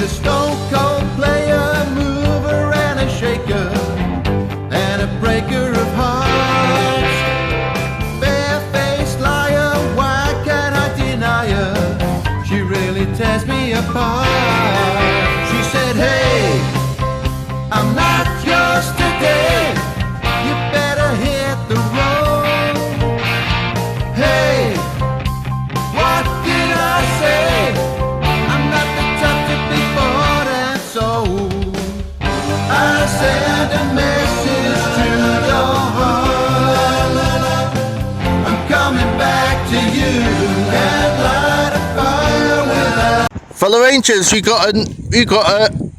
a stone cold player, mover and a shaker, and a breaker of hearts. Bare-faced liar, why can't I deny her? She really tears me apart. She said, hey, I'm not yours today, you better hit the road. Hey, what did I say? I'm not the type to be bought and sold. I send a message to your heart. I'm coming back to you and light a fire with a... Fellow Rangers, we got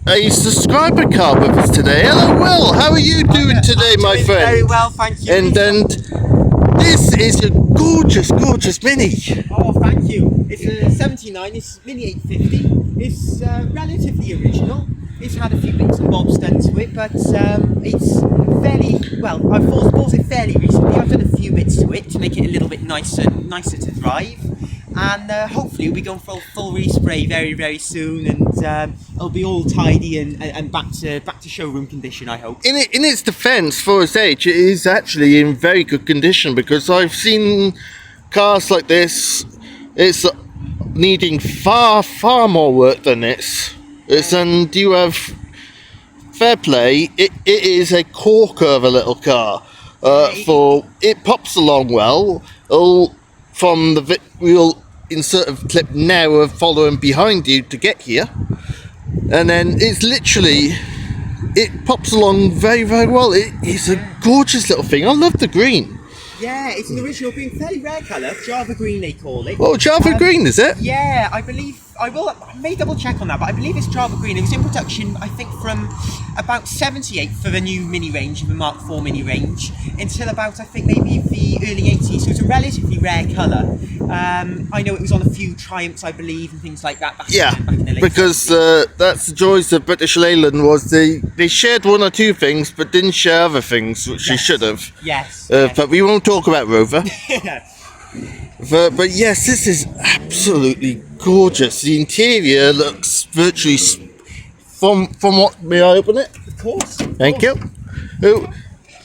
a subscriber card with us today. Hello, Will. How are you doing today, my friend? Very well, thank you. And this is a gorgeous, gorgeous Mini. Oh, thank you. It's a 79. It's Mini 850. It's relatively original. It's had a few bits and bobs done to it, but it's fairly well. I've bought it fairly recently. I've done a few bits to it to make it a little bit nicer to drive. And hopefully we'll be going for a full respray very, very soon, and it'll be all tidy and back to showroom condition, I hope. In its defence, for its age, it is actually in very good condition, because I've seen cars like this. It's needing far, far more work than this. And you have fair play. It is a corker of a little car. For it pops along well. From the we'll insert a clip now of following behind you to get here, and then it's literally, it pops along very, very well. It is a gorgeous little thing. I love the green. Yeah, it's an original green, fairly rare colour, Java green they call it. Oh, Java green, is it? Yeah, I believe, I may double check on that, but I believe it's Java green. It was in production, I think, from about 78 for the new Mini range, the Mark IV Mini range, until about, I think, maybe the early 80s, so it's a relatively rare colour. I know it was on a few Triumphs, I believe, and things like that back in the late because that's the joys of British Leyland, was they shared one or two things, but didn't share other things, which they should have. Yes. But we won't talk about Rover. But yes, this is absolutely gorgeous. The interior looks virtually from what, may I open it? Of course. Thank you. Oh,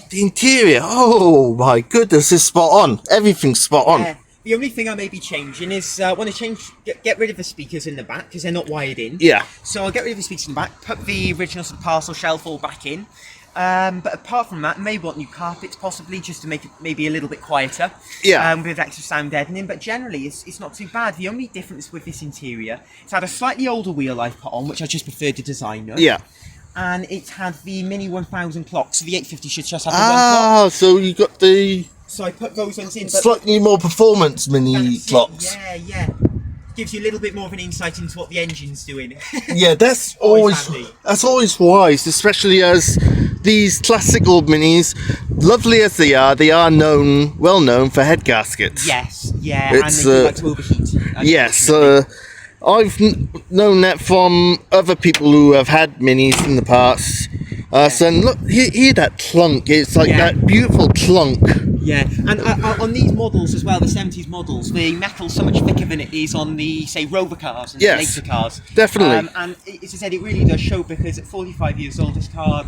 the interior, oh my goodness, is spot on. Everything's spot on. The only thing I may be changing is want to get rid of the speakers in the back because they're not wired in. Yeah. So I'll get rid of the speakers in the back, put the original parcel shelf all back in. But apart from that, may want new carpets possibly, just to make it maybe a little bit quieter. Yeah. With extra sound deadening, but generally it's not too bad. The only difference with this interior, it's had a slightly older wheel I've put on, which I just preferred the design of. Yeah. And it's had the Mini 1000 clock, so the 850 should just have the one clock. So you got the... So I put those ones in. Slightly more performance Mini clocks. Yeah. Gives you a little bit more of an insight into what the engine's doing. Yeah, that's always wise, especially as these classical Minis, lovely as they are well known for head gaskets. Yes, yeah, and they do like to overheat. Yes, I've known that from other people who have had Minis in the past. So look, hear that clunk. It's like that beautiful clunk. Yeah, and on these models as well, the 70s models, the metal's so much thicker than it is on the, say, Rover cars and later cars. Definitely. And as I said, it really does show, because at 45 years old, this car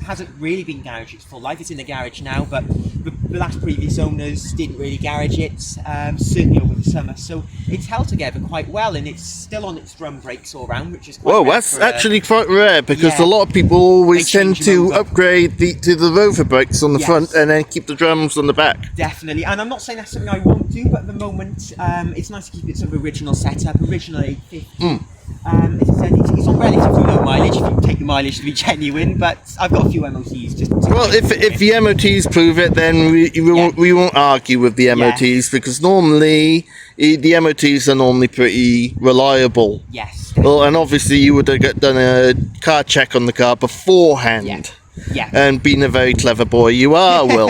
hasn't really been garaged its full life. It's in the garage now, but the last previous owners didn't really garage it, certainly over the summer. So it's held together quite well, and it's still on its drum brakes all round, which is quite rare. That's actually quite rare, because a lot of people always tend to upgrade to the Rover brakes on the front and then keep the drums on the back. Definitely, and I'm not saying that's something I won't do, but at the moment it's nice to keep it sort of original setup, original 850. As I said, it's on relatively low mileage, if you take the mileage to be genuine, but I've got a few MOTs just to if the MOTs prove it, then we won't argue with the MOTs, because normally the MOTs are normally pretty reliable. Yes. Well, and obviously you would have done a car check on the car beforehand. Yeah. And being a very clever boy you are, Will.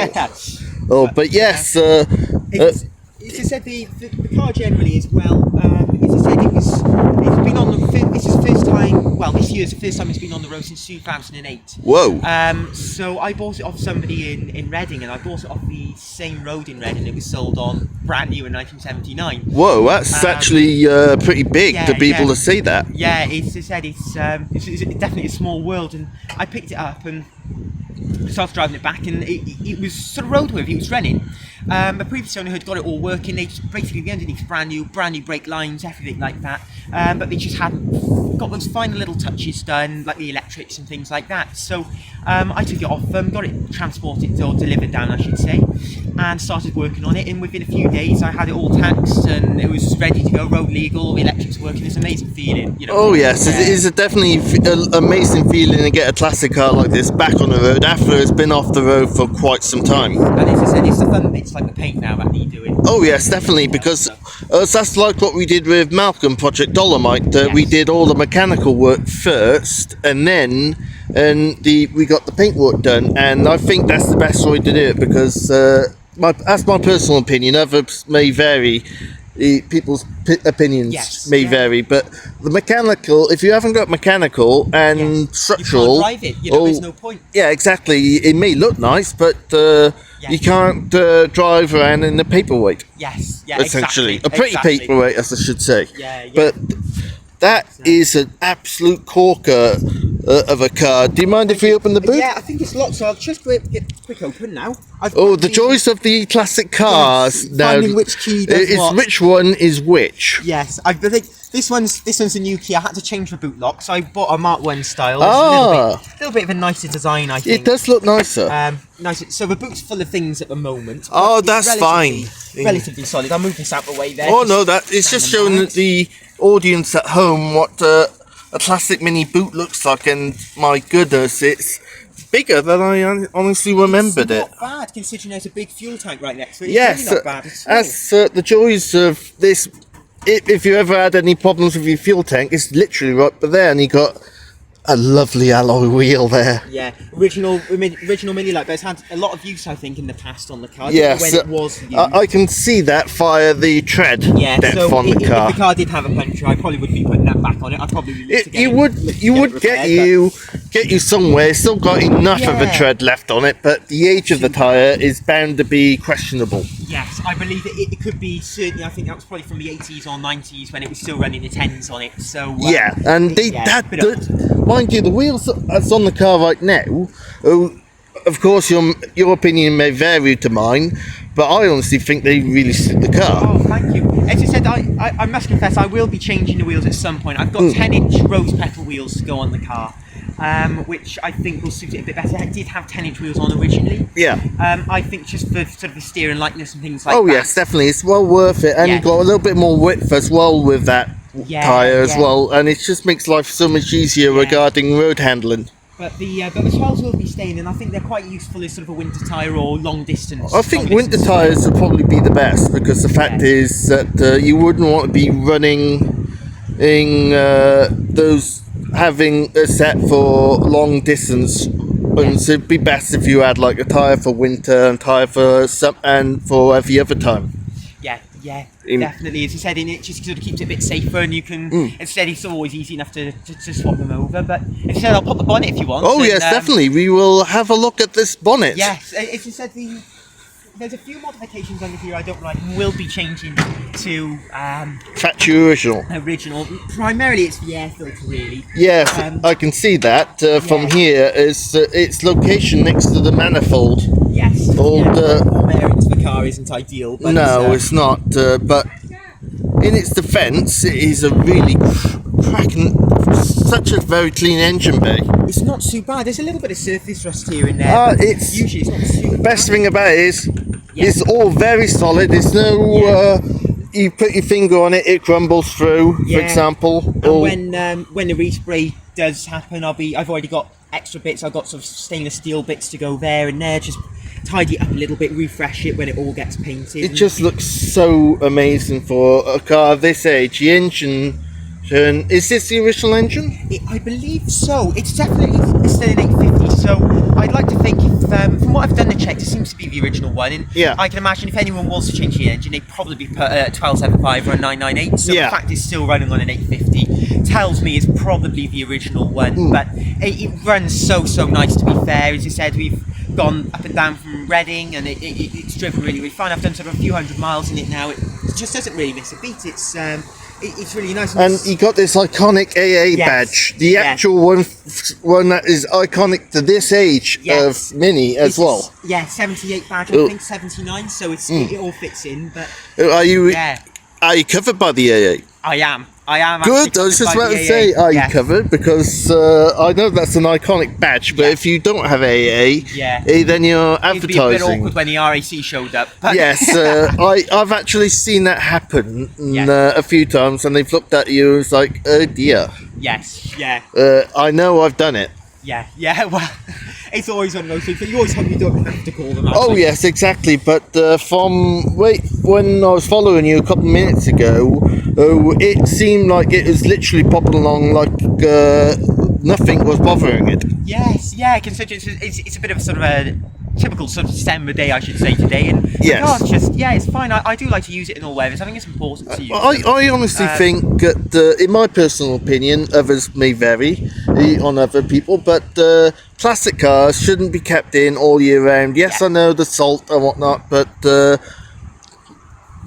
But yes. As I said, the car generally is well. As I said, it's been on the. This is the first time. Well, this years. The first time it's been on the road since 2008. Whoa. So I bought it off somebody in Reading, and I bought it off the same road in Reading. It was sold on brand new in 1979. Whoa, that's actually pretty big to be able to see that. Yeah, it's definitely a small world, and I picked it up and started driving it back, and it was sort of roadworthy. It was running. My previous owner had got it all working. They just basically the underneath brand new brake lines, everything like that. But they just hadn't got those final little touches done, like the electrics and things like that. So I took it off them, got it transported or delivered down, I should say, and started working on it. And within a few days, I had it all taxed and it was ready to go, road legal. All the electrics working. It's an amazing feeling, you know. Oh yes, it is definitely an amazing feeling to get a classic car like this back on the road after it's been off the road for quite some time. And as I said, it's the fun bits like the paint now that you do it. Oh yes, definitely, because that's like what we did with Malcolm Project Dolomite. We did all the mechanical work first, and then we got the paintwork done. And I think that's the best way to do it, because that's my personal opinion. Others may vary. People's opinions may vary, but the mechanical, if you haven't got mechanical and structural, you can't drive it, you know, there's no point. Yeah, exactly. It may look nice, but you can't drive around in a paperweight. Yes, yeah, essentially. Exactly, a pretty paperweight, as I should say. Yeah. But that is an absolute corker of a car. Do you mind if we open the boot? Yeah, I think it's locked, so I'll just get quick open now. The joys of the classic cars. Yes, now, finding which key does what. Which one is which? Yes, I think this one's a new key. I had to change the boot lock, so I bought a Mark 1 style. It's a little bit of a nicer design, I think. It does look nicer. Nicer. So the boot's full of things at the moment. Oh, that's fine. Relatively solid. I'll move this out the way there. Oh no, it's just showing the audience at home what a classic mini boot looks like, and my goodness, it's bigger than I honestly remembered it. Not bad, considering there's a big fuel tank right next to it. Yes, really not bad at all. that's the joys of this. If you ever had any problems with your fuel tank, it's literally right there, and you got a lovely alloy wheel there. Yeah, original Mini Light, but it's had a lot of use, I think, in the past on the car. Yes, when it was used. I can see that via the tread depth on the car. If the car did have a puncture, I probably wouldn't be putting that back on it. I'd probably get you somewhere. It's still got enough of a tread left on it, but the age of the tyre is bound to be questionable. Yes, I believe it could be, certainly. I think that was probably from the 80s or 90s when it was still running the 10s on it. So mind you, the wheels that's on the car right now, of course your opinion may vary to mine, but I honestly think they really suit the car. Oh, thank you. As I said, I must confess I will be changing the wheels at some point. I've got 10-inch rose petal wheels to go on the car, which I think will suit it a bit better. I did have 10-inch wheels on originally. Yeah. I think just for sort of the steering lightness and things like that. Oh yes, definitely. It's well worth it, and you've got a little bit more width as well with that tyre as well, and it just makes life so much easier regarding road handling. But the 12s will be staying, and I think they're quite useful as sort of a winter tyre or long distance. I think winter tyres would probably be the best, because the fact is that you wouldn't want to be running in those, having a set for long distance. And so it'd be best if you had like a tyre for winter and tyre for every other time. Yeah, definitely. As you said, it just sort of keeps it a bit safer, and you can. Instead, it's always easy enough to swap them over. But as you said, I'll pop the bonnet if you want. Oh yes, definitely. We will have a look at this bonnet. Yes, as you said, there's a few modifications under here I don't like, and will be changing to factory original. Primarily, it's the air filter, really. Yes, I can see that from here. Is its location next to the manifold. Yes. Warm air into the car isn't ideal. But no, it's not. But in its defence, it is a really cracking, such a very clean engine bay. It's not too bad. There's a little bit of surface rust here and there. Usually it's not too bad. Best thing about it is it's all very solid. There's no you put your finger on it, it crumbles through, for example. And when the respray does happen, I've already got extra bits. I've got sort of stainless steel bits to go there and there. Just tidy it up a little bit, refresh it when it all gets painted. It just looks so amazing for a car of this age. The engine, is this the original engine? I believe so. It's definitely still an 850. So I'd like to think, from what I've done the checks, it seems to be the original one. And I can imagine if anyone was to change the engine, they'd probably put a 1275 or a 998. So the fact it's still running on an 850. tells me it's probably the original one. But it runs so nice, to be fair. As you said, we've gone up and down from Reading, and it's driven really fine. I've done sort of a few hundred miles in it now. It just doesn't really miss a beat. It's really nice. And you got this iconic AA badge, the actual one that is iconic to this age of Mini as well. 78 badge, I think 79. So it all fits in. But are you covered by the AA? I am. Good. I was just about to say, are you covered? Because I know that's an iconic badge, but if you don't have AA, then you're advertising. It'd be a bit awkward when the RAC showed up. But Yes, I've actually seen that happen a few times, and they've looked at you and it's like, oh dear. Yes, yeah. I know I've done it. Yeah, well, it's always one of those things, but you always hope you don't have to call them out. Oh yes, exactly. But when I was following you a couple of minutes ago, it seemed like it was literally popping along like nothing was bothering it. Yes, yeah. Considering it's a bit of sort of a typical sort of December day, I should say, today, and it's fine. I do like to use it in all weathers. I think it's important to use. I honestly think that, in my personal opinion, others may vary on other people, but plastic cars shouldn't be kept in all year round. Yes, I know the salt and whatnot, but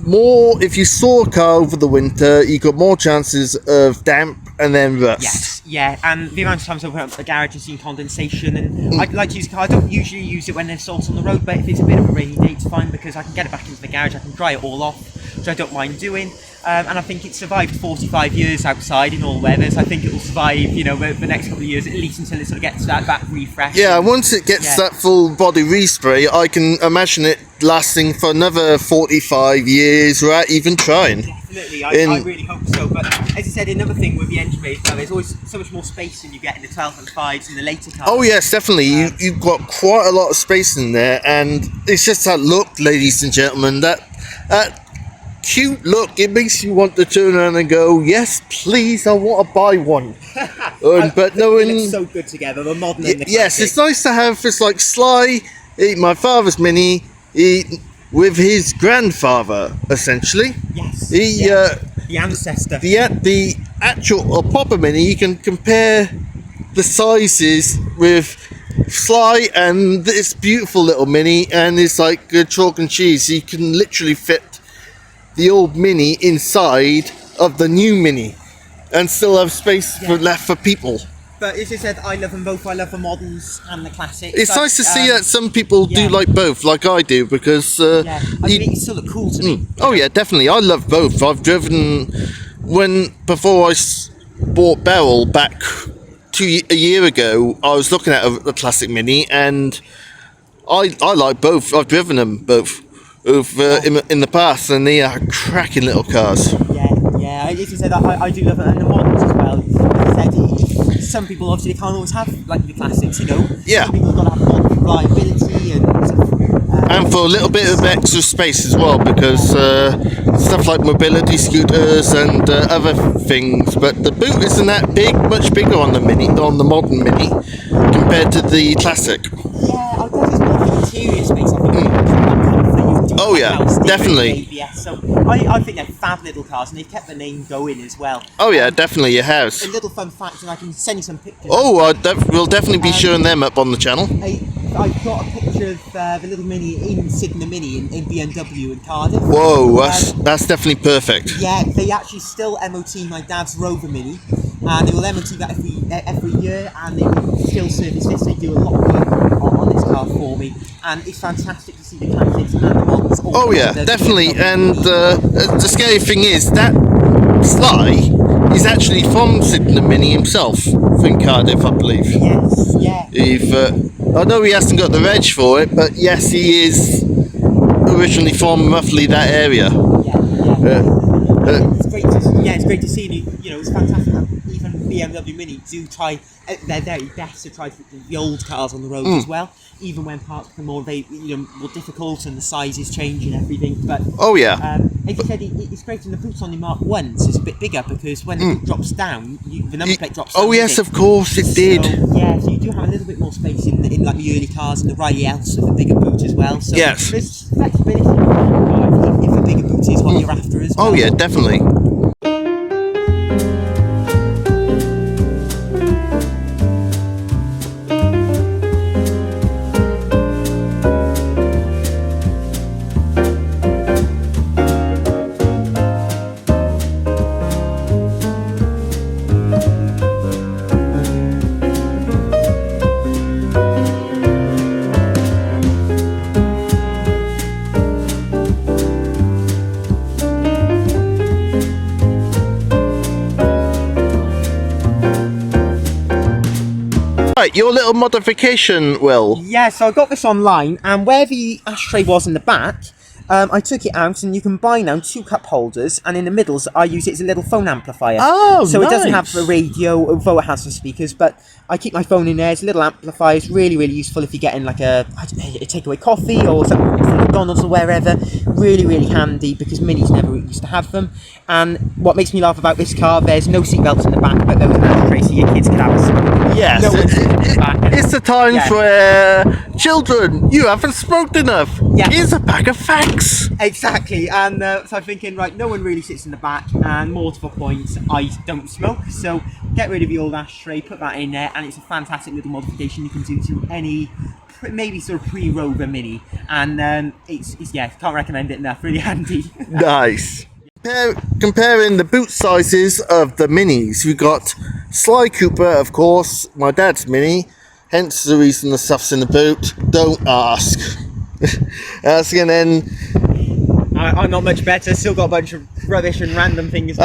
more if you store a car over the winter, you got more chances of damp and then rust. Yes, yeah, and the amount of times I've went up to the garage and seen condensation, and I'd like to use a car. I don't usually use it when there's salt on the road, but if it's a bit of a rainy day, it's fine because I can get it back into the garage, I can dry it all off, which I don't mind doing. And I think it survived 45 years outside in all weathers. I think it will survive, the next couple of years, at least until it sort of gets that refresh. Yeah, once it gets that full body respray, I can imagine it lasting for another 45 years without even trying. Definitely, I really hope so. But as you said, another thing with the engine bay, there's always so much more space than you get in the 12 and 5s and the later cars. Oh yes, definitely. You've got quite a lot of space in there, and it's just that look, ladies and gentlemen, that cute look. It makes you want to turn around and go, yes, please, I want to buy one. But knowing it's so good together, the modern and the classic. Yes, it's nice to have this like Sly, my father's Mini, with his grandfather essentially. Yes. The ancestor. The actual proper Mini. You can compare the sizes with Sly and this beautiful little Mini, and it's like chalk and cheese. You can literally fit the old Mini inside of the new Mini and still have space left for people. But as I said, I love them both. I love the moderns and the classics. It's nice to see that some people do like both, like I do, because I think it still look cool to me. Oh yeah, definitely. I love both. I've driven before I bought Beryl back a year ago. I was looking at a classic Mini, and I like both. I've driven them both in the past, and they are cracking little cars. Yeah. As you said, I do love it, and the moderns as well. As I said, some people obviously can't always have like the classics, Yeah. Some people got to have modern reliability and for a little bit of extra space as well, because stuff like mobility scooters and other things. But the boot isn't that big, much bigger on the modern Mini compared to the classic. Yeah, I guess it's more the interior space. I think. Oh yeah, definitely. So I think they're fab little cars, and they've kept the name going as well. Oh yeah, definitely it has. A little fun fact, and I can send you some pictures. Oh, we'll definitely be showing them up on the channel. I've got a picture of the little Mini in Sydney Mini in BMW in Cardiff. Whoa, that's definitely perfect. Yeah, they actually still MOT my dad's Rover Mini, and they will MOT that every year, and they will still service this. They do a lot of work on this car for me, and it's fantastic to see the classics and the models. Oh yeah, definitely. And the scary thing is that Sly is actually from Sydney Mini himself, from Cardiff, I believe. Yes, yeah. I know he hasn't got the reg for it, but yes, he is originally from roughly that area. It's great to see. It's fantastic. Even BMW Mini do try their very best to try to put the old cars on the road as well. Even when parts become more difficult and the sizes change and everything. But as you said, it's great, and the boot's on the Mark 1, so it's a bit bigger, because when the boot drops down, the number plate drops down. Oh yes, of course it did. So you do have a little bit more space in like the early cars, and the Riley Else with a bigger boot as well. So yes, there's flexibility if a bigger boot is what you're after as well. Oh yeah, definitely. right, your little modification, Will. Yeah, so I got this online, and where the ashtray was in the back, I took it out, and you can buy now 2 cup holders, and in the middle, I use it as a little phone amplifier. Oh, so it doesn't have nice. a radio, although it has some speakers, but I keep my phone in there. It's a little amplifier. It's really, really useful if you're getting like a takeaway coffee or something from McDonald's or wherever. Really, really handy because Minis never used to have them. And what makes me laugh about this car, there's no seatbelts in the back, but there was an ashtray so your kids could have a smoke. Yes, No one's sitting in the back. it's the times Yeah. where children, you haven't smoked enough. Yeah. Here's a pack of facts. Exactly, and so I'm thinking, right, no one really sits in the back, and more to the point, I don't smoke, so get rid of the old ashtray, put that in there, and it's a fantastic little modification you can do to any, maybe sort of pre-Rover Mini, and it's yeah, can't recommend it enough, really handy. Nice. Comparing the boot sizes of the Minis, we got Sly Cooper, of course, my dad's Mini, hence the reason the stuff's in the boot. Don't ask. And then I'm not much better, still got a bunch of rubbish and random things.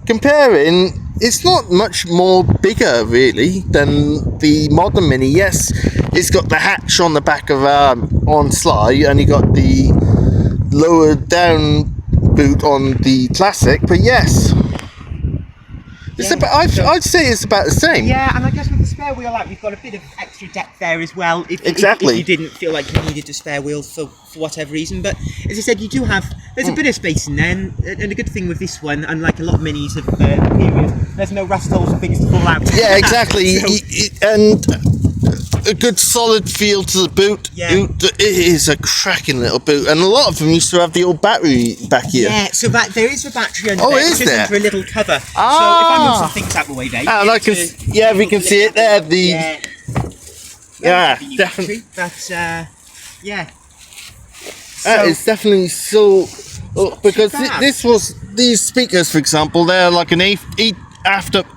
comparing, it's not much more bigger really than the modern Mini. Yes, it's got the hatch on the back of on Sly, and you got the lower down boot on the classic, but yes, it's Yeah, about, I'd say it's about the same. Yeah, and I guess with the spare wheel out, we've got a bit of extra depth there as well. Exactly. If you didn't feel like you needed a spare wheel for whatever reason, but as I said, you do have, there's a bit of space in there, and a good thing with this one, unlike a lot of Minis of the period, there's no rust holes or things to fall out. Yeah, exactly. So- And a good solid feel to the boot. Yeah. It is a cracking little boot, and a lot of them used to have the old battery back here. Yeah, so there is a battery under Oh, there. is It's just there? under a little cover. So if I Ah. move some things out the way, Dave. And I can, yeah, we can see it there. The Yeah, yeah, Relatively new definitely. battery, but yeah. That is definitely so. Because bad. these speakers, for example, they're like an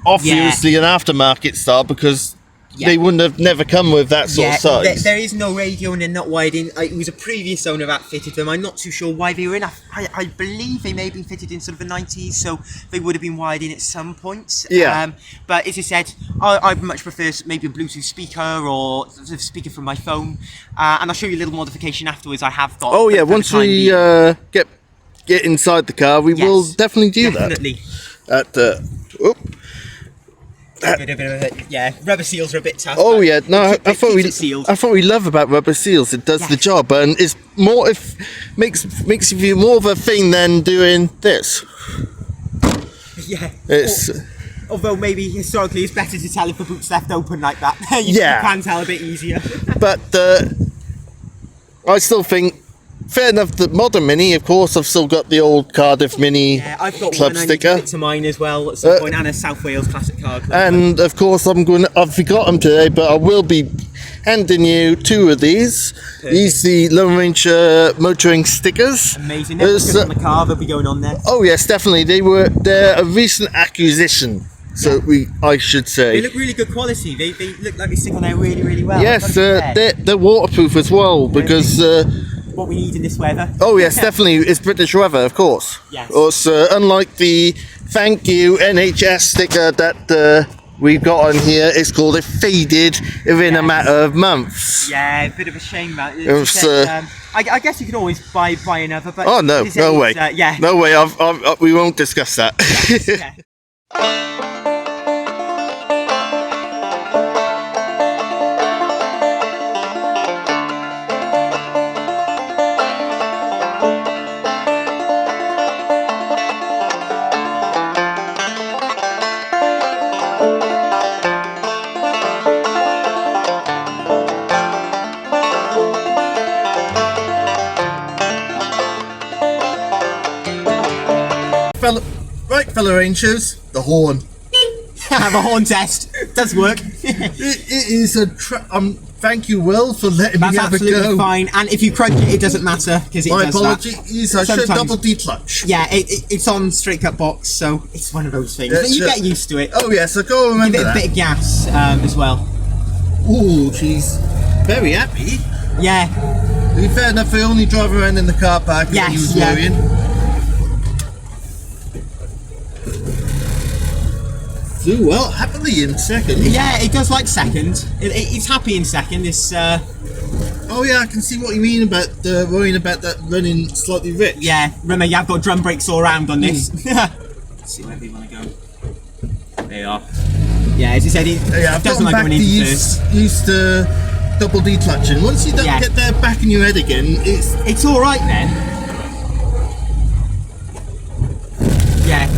obviously an aftermarket style, because Yeah. they wouldn't have never come with that sort of size. There is no radio and they're not wired in. It was a previous owner that fitted them. I'm not too sure why they were in. I believe they may have been fitted in sort of the 90s, so they would have been wired in at some point. Yeah. But as I said, I much prefer maybe a Bluetooth speaker or sort of speaker from my phone. And I'll show you a little modification afterwards I have got. Oh yeah, for the once time we being. get inside the car, we will Yes, definitely do definitely. that. Bit of yeah, rubber seals are a bit tough. Oh but yeah, no, it keeps it sealed. I thought we love about rubber seals. It does the Yes. job, and it's more makes you feel more of a thing than doing this. Yeah. It's Although maybe historically it's better to tell if the boot's left open like that. you Yeah. can tell a bit easier. but I still think. Fair enough, the modern Mini, of course, I've still got the old Cardiff Mini Yeah, I've got club one. I need sticker. to fit to mine as well at some point, and a South Wales Classic Car Club. And of course, I've forgot them today, but I will be handing you 2 of these. These the Lone Ranger motoring stickers. Amazing. There's, Never on the car, they'll be going on there. oh yes, definitely. They're a recent acquisition, so I should They say. look really good quality. They look like they stick on there really, really well. Yes, Gotta be fair. they're waterproof as well, because What we need in this weather. oh yes, definitely, it's British weather, of course. Yes. Also, unlike the thank you NHS sticker that we've got on here, it's called it faded within a matter of months. Yeah, a bit of a shame that. It was, I guess you could always buy another, but Oh no, as I no say, way, it's, yeah. no way. We won't discuss that. Yeah. fellow Rangers, the horn. Have a horn test. Does work. It is a. Thank you, Will, for letting That's me have a absolutely go. fine. And if you crunch it, it doesn't matter because it My does apologies. I should Sometimes- double declutch. that. Yeah, it's on straight cut box, so it's one of those things. Yeah, But you sure. get used to it. Oh yes, I go remember Give it a that. bit of gas as well. Ooh, she's very happy. Yeah, To be fair enough, I only drive around in the car park that he Yes, was yeah. wearing. do well happily in second. Yeah, it does like second. It's happy in second. It's Oh yeah, I can see what you mean about worrying about that running slightly rich. yeah. Remember, you have got drum brakes all around on this. Let's see where they want to go. They are. Yeah, as you said, it Yeah, I've doesn't gotten like back going to into used, first. used to double D clutching. Once you don't Yeah. get that back in your head again, It's all right then. Yeah.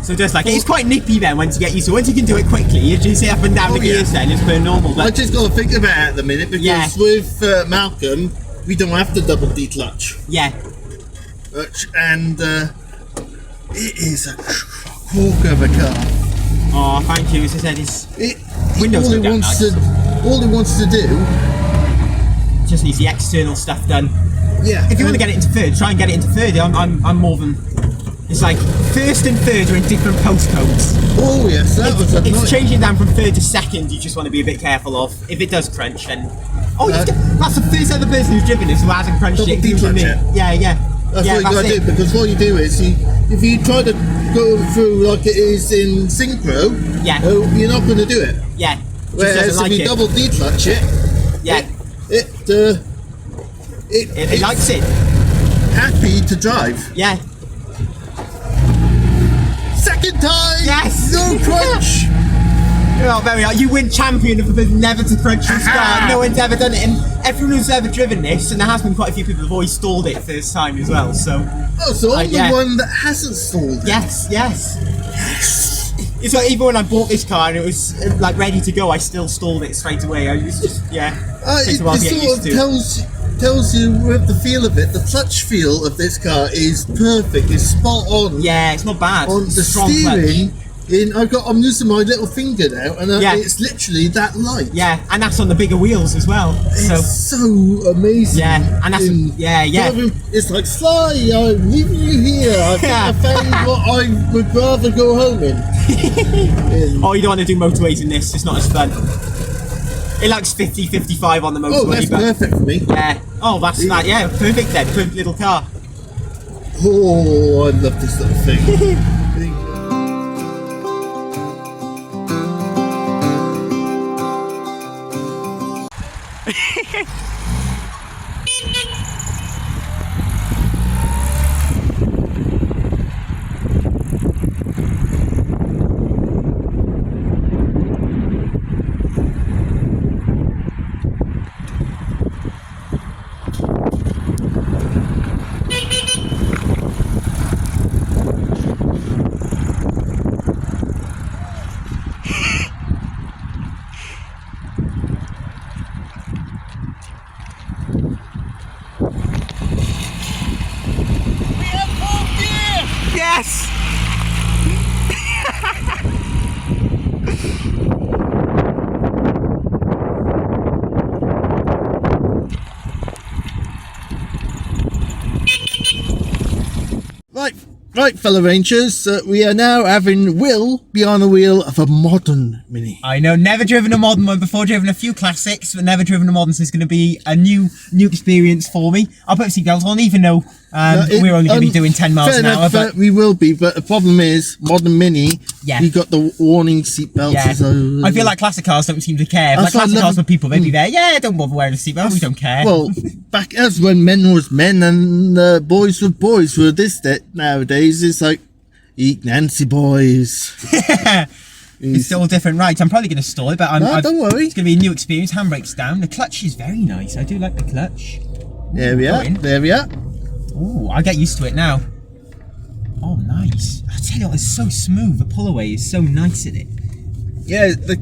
So just like it's quite nippy then once you get used to. Once you can do it quickly, you just sit up and down the yeah. gears then. It's pretty normal. I But just got to think about it at the minute because Yeah. with Malcolm, we don't have to double D clutch. yeah, And it is a corker of a car. oh thank you. As I said, it's Windows all go down all he wants to do, just needs the external stuff done. yeah. If you want to get it into third, try and get it into third. I'm more than. It's like first and third are in different postcodes. Oh yes, that was a It's nice. changing down from third to second. You just want to be a bit careful of. If it does crunch, then that's the first other person who's driven this who hasn't crunched Double it. declutch including me. it. Yeah, yeah. That's yeah, what you gotta it. do because what you do is if you try to go through like it is in synchro, Yeah. you're not going to do it. Yeah. Just Whereas doesn't if like you it. double declutch it, Yeah. It likes it. happy to drive. Yeah. Second time, Yes! no crunch. Oh, very hard. You win champion of the never to crunch your scar. No one's ever done it, and everyone who's ever driven this, and there has been quite a few people who've always stalled it first time as well. So Oh, so I'm yeah. the one that hasn't stalled. yes. It's like even when I bought this car and it was like ready to go, I still stalled it straight away. I was just takes It a while to get sort used of to. tells you with the feel of it. The clutch feel of this car is perfect. It's spot on. Yeah, it's not bad. On It's the a strong steering, clutch. I'm using my little finger now, and Yeah. it's literally that light. Yeah, and that's on the bigger wheels as well. So It's so amazing. yeah, and that's in yeah. driving. It's like Sly, I'm leaving you here. I think I found what I would rather go home in. Oh, you don't want to do motorways in this. It's not as fun. It likes 50, 55 on the motorway. Oh, that's but perfect for me. yeah. Oh, that's that. Yeah, perfect then. Perfect little car. Oh, I love this little thing. Yes. Right, fellow Rangers, we are now having Will behind the wheel of a modern Mini. I know, never driven a modern one before, driven a few classics, but never driven a modern, so it's going to be a new experience for me. I'll put seatbelts on, even though we're only going to be doing 10 miles fair an hour. enough, But we will be, but the problem is, modern Mini, Yeah. we got the warning seatbelts. yeah, So, I feel like classic cars don't seem to care. Like That's why I classic never- cars with people, they'd be there, yeah, don't bother wearing a seatbelt, we don't care. well, back as when men was men and boys were boys. For this nowadays, it's like, eat Nancy boys. It's still different, right? I'm probably going to stall it, but Don't worry. It's going to be a new experience. Handbrake's down. The clutch is very nice. I do like the clutch. There we are. Going. There we are. Ooh, I'll get used to it now. Oh, nice. I tell you what, it's so smooth. The pull away is so nice in it. Yeah, the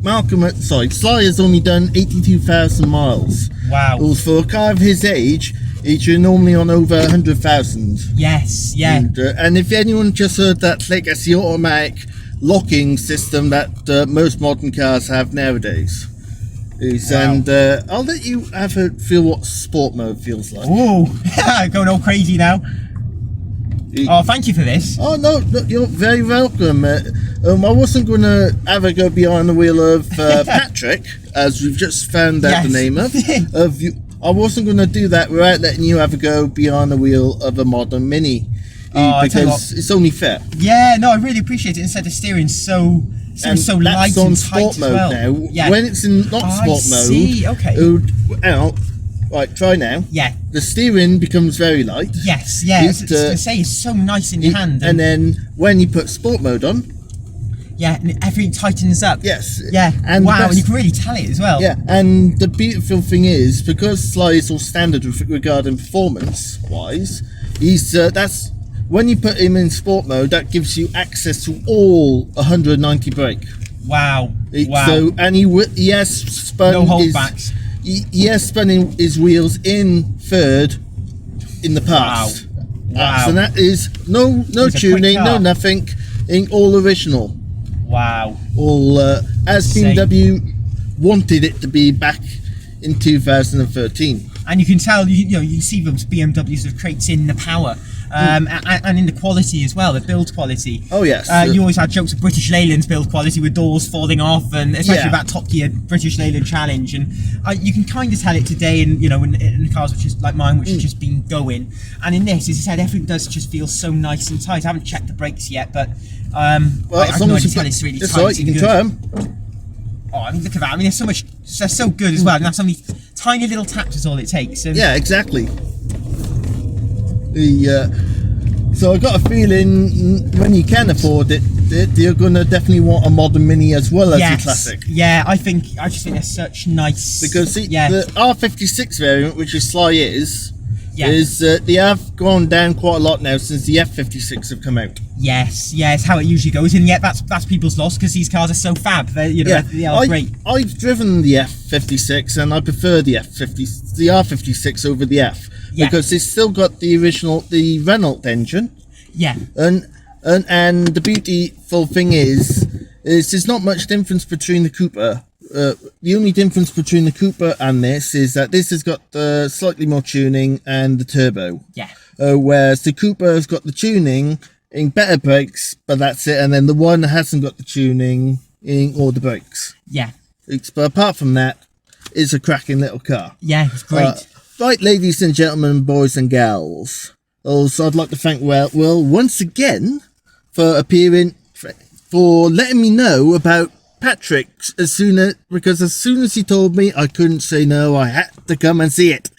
Malcolm, Sly has only done 82,000 miles. Wow. Well, for a car of his age, you're normally on over 100,000. Yes, yeah. And if anyone just heard that click, it's the automatic locking system that most modern cars have nowadays. Wow. And I'll let you have a feel what sport mode feels like. Ooh, going all crazy now. Oh, thank you for this. Oh no, you're very welcome. I wasn't going to have a go behind the wheel of Patrick, as we've just found out Yes. the name of you. I wasn't going to do that without letting you have a go behind the wheel of a modern Mini. I tell you because it's only fair. Yeah, no, I really appreciate it. Instead of steering so light That's on and tight sport as mode well. now. Yeah. When it's in not I sport see, mode, okay. hang on. Right, try now. Yeah. The steering becomes very light. Yes, yeah. I was It, going to say, it's so nice in your hand. and then when you put sport mode on, yeah, and everything tightens up. yes. Yeah. And wow, that's- and you can really tell it as well. Yeah, and the beautiful thing is, because Sly is all standard regarding performance-wise, that's when you put him in sport mode, that gives you access to all 190 brake. Wow. Wow. So, and he has spun No holdbacks. He has spun his wheels in third in the past. Wow. So that is no It's a quick tuning, no car. nothing, in all original. Wow. All as Insane. BMW wanted it to be back in 2013. And you can tell, you see those BMWs with crates in the power, and in the quality as well, the build quality. Oh yes. You always had jokes of British Leyland's build quality with doors falling off, and especially Yeah. that Top Gear British Leyland Challenge, and you can kind of tell it today in cars which is like mine, which have just been going. And in this, as I said, everything does just feel so nice and tight. I haven't checked the brakes yet, but I as can long as already you tell put- it's really that's tight. right, you and can good. try them. Oh, I mean, look at that. I mean, they're so good as well. And that's only tiny little taps is all it takes. And Yeah, exactly. So I got a feeling when you can afford it, you're gonna definitely want a modern Mini as well as yes, the classic. yeah, I just think they're such nice. Because the yeah, R56 variant, which is Sly Yeah. is they have gone down quite a lot now since the F56 have come out. yes, it's how it usually goes, and yet that's people's loss because these cars are so fab. They they are great. I've driven the F56 and I prefer the R56 over the F Yeah. because it's still got the Renault engine, Yeah, and the beautiful thing is there's not much difference between the Cooper. The only difference between the Cooper and this is that this has got slightly more tuning and the turbo. yeah, Whereas the Cooper has got the tuning in better brakes, but that's it. And then the one hasn't got the tuning in all the brakes. yeah, But apart from that, it's a cracking little car. yeah. It's great. Right, ladies and gentlemen, boys and gals. Also, I'd like to thank Will once again for appearing, for letting me know about Patrick because as soon as he told me, I couldn't say no. I had to come and see it.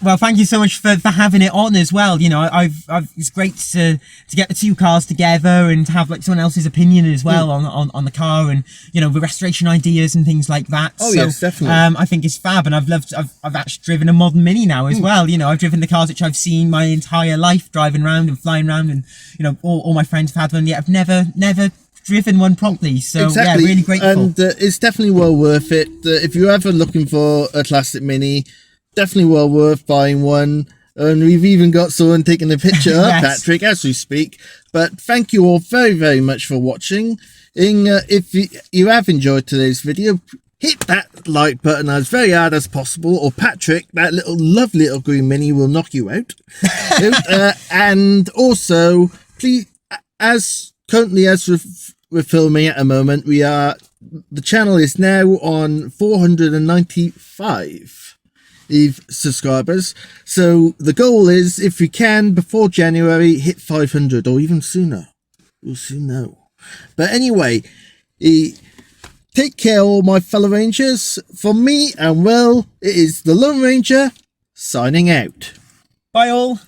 Well, thank you so much for having it on as well. It's great to get the two cars together and to have like someone else's opinion as well on the car and the restoration ideas and things like that. Oh, yes, definitely. I think it's fab, and I've actually driven a modern Mini now as well. I've driven the cars which I've seen my entire life, driving around and flying around, and all my friends have had one. Yet I've never driven one properly. So Exactly. yeah, really grateful. And it's definitely well worth it. If you're ever looking for a classic Mini, definitely well worth buying one. And we've even got someone taking a picture of Yes. Patrick as we speak. But thank you all very, very much for watching. If you have enjoyed today's video, hit that like button as very hard as possible, or Patrick, that lovely little green Mini, will knock you out. And also, please, as currently as we're filming at the moment, the channel is now on 495 subscribers. So the goal is, if we can, before January, hit 500 or even sooner. We'll soon know. But anyway, take care, all my fellow Rangers. From me and Will, it is the Lone Ranger signing out. Bye all.